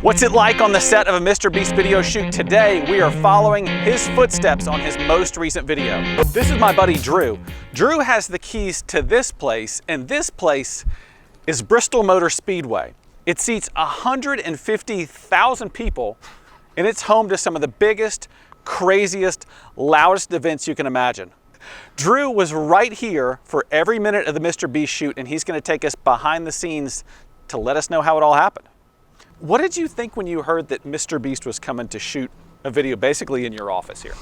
What's it like on the set of a MrBeast video shoot? Today, we are following his footsteps on his most recent video. This is my buddy Drew. Drew has the keys to this place, and this place is Bristol Motor Speedway. It seats 150,000 people, and it's home to some of the biggest, craziest, loudest events you can imagine. Drew was right here for every minute of the MrBeast shoot, and he's going to take us behind the scenes to let us know how it all happened. What did you think when you heard that MrBeast was coming to shoot a video basically in your office here?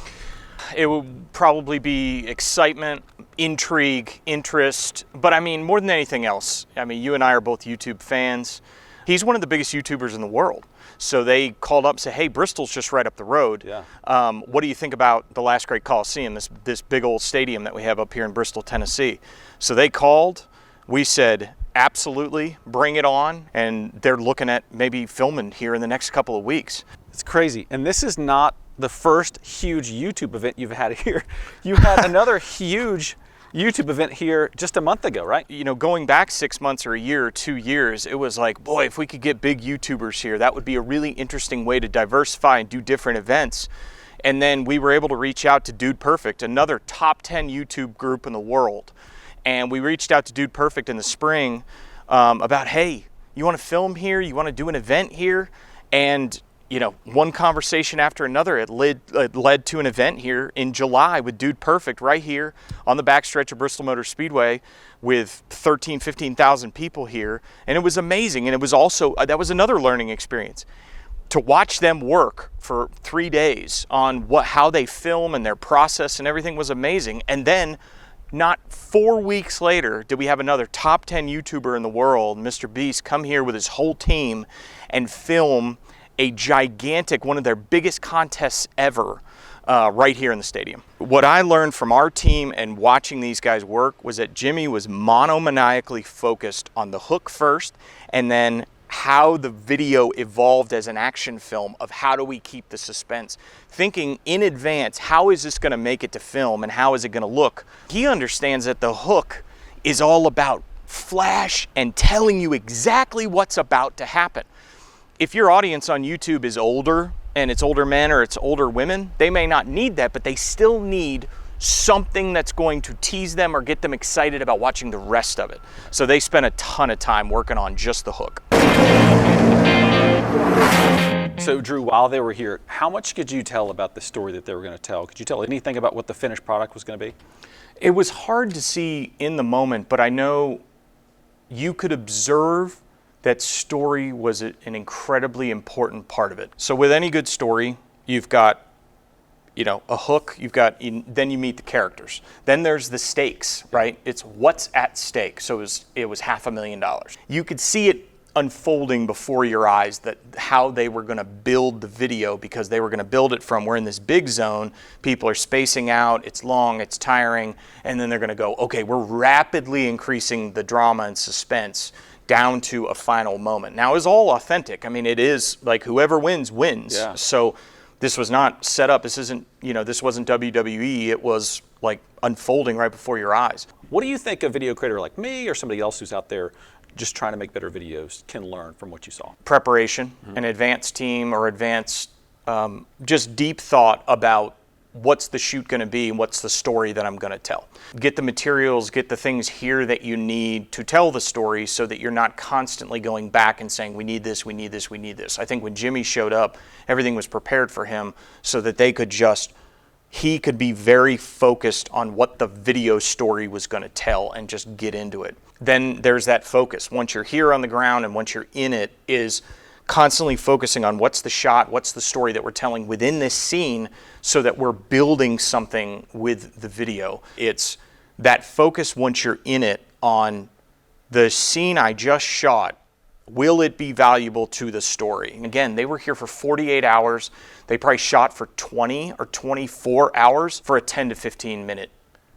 It would probably be excitement, intrigue, interest, but I mean, more than anything else, I mean, you and I are both YouTube fans. He's one of the biggest YouTubers in the world. So they called up and said, hey, Bristol's just right up the road. Yeah. What do you think about the Last Great Coliseum, this big old stadium that we have up here in Bristol, Tennessee? So they called, we said, absolutely, bring it on. And they're looking at maybe filming here in the next couple of weeks. It's crazy. And this is not the first huge YouTube event you've had here. You had another huge YouTube event here just a month ago, right? You know, going back 6 months or a year or 2 years, it was like, boy, if we could get big YouTubers here, that would be a really interesting way to diversify and do different events. And then we were able to reach out to Dude Perfect, another top 10 YouTube group in the world. And we reached out to Dude Perfect in the spring about, hey, you want to film here? You want to do an event here? And you know, one conversation after another, it led to an event here in July with Dude Perfect right here on the backstretch of Bristol Motor Speedway with 15,000 people here. And it was amazing. And it was also, that was another learning experience. To watch them work for 3 days on how they film and their process and everything was amazing. And then not 4 weeks later did we have another top 10 YouTuber in the world, MrBeast, come here with his whole team and film a gigantic, one of their biggest contests ever, right here in the stadium. What I learned from our team and watching these guys work was that Jimmy was monomaniacally focused on the hook first, and then how the video evolved as an action film of how do we keep the suspense. Thinking in advance, how is this gonna make it to film and how is it gonna look? He understands that the hook is all about flash and telling you exactly what's about to happen. If your audience on YouTube is older, and it's older men or it's older women, they may not need that, but they still need something that's going to tease them or get them excited about watching the rest of it. So they spent a ton of time working on just the hook. So Drew, while they were here, how much could you tell about the story that they were going to tell? Could you tell anything about what the finished product was going to be? It was hard to see in the moment, but I know you could observe that story was an incredibly important part of it. So with any good story, you've got, you know, a hook, then you meet the characters. Then there's the stakes, right? It's what's at stake. So it was $500,000. You could see it unfolding before your eyes, that how they were gonna build the video, because they were gonna build it from, we're in this big zone, people are spacing out, it's long, it's tiring, and then they're gonna go, okay, we're rapidly increasing the drama and suspense down to a final moment. Now, it's all authentic. I mean, it is like whoever wins, wins. Yeah. So this was not set up. This isn't, you know, this wasn't WWE. It was like unfolding right before your eyes. What do you think a video creator like me or somebody else who's out there just trying to make better videos can learn from what you saw? Preparation, an advanced team or advanced, just deep thought about what's the shoot going to be and what's the story that I'm going to tell. Get the materials, get the things here that you need to tell the story so that you're not constantly going back and saying, we need this, we need this, we need this. I think when Jimmy showed up, everything was prepared for him so that he could be very focused on what the video story was going to tell and just get into it. Then there's that focus. Once you're here on the ground and once you're in it, is constantly focusing on what's the shot, what's the story that we're telling within this scene so that we're building something with the video. It's that focus once you're in it on the scene I just shot, will it be valuable to the story? And again, they were here for 48 hours. They probably shot for 20 or 24 hours for a 10 to 15 minute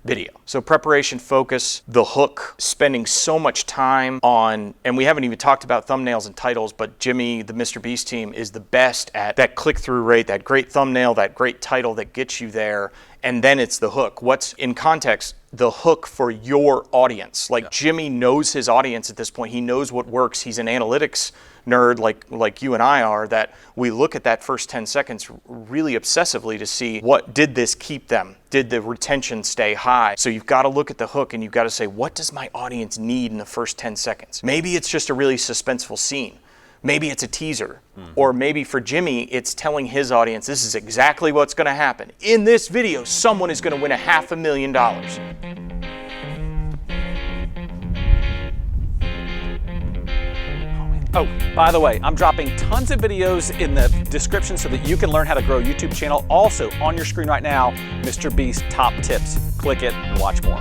video. So preparation, focus, the hook, spending so much time on, and we haven't even talked about thumbnails and titles, but Jimmy, the MrBeast team, is the best at that click-through rate, that great thumbnail, that great title that gets you there, and then it's the hook. What's, in context, the hook for your audience? Like, Jimmy knows his audience at this point. He knows what works. He's an analytics nerd like you and I are, that we look at that first 10 seconds really obsessively to see what did this keep them? Did the retention stay high? So you've got to look at the hook and you've got to say, what does my audience need in the first 10 seconds? Maybe it's just a really suspenseful scene. Maybe it's a teaser. Or maybe for Jimmy, it's telling his audience, this is exactly what's going to happen. In this video, someone is going to win $500,000. Oh, by the way, I'm dropping tons of videos in the description so that you can learn how to grow a YouTube channel. Also, on your screen right now, MrBeast Top Tips. Click it and watch more.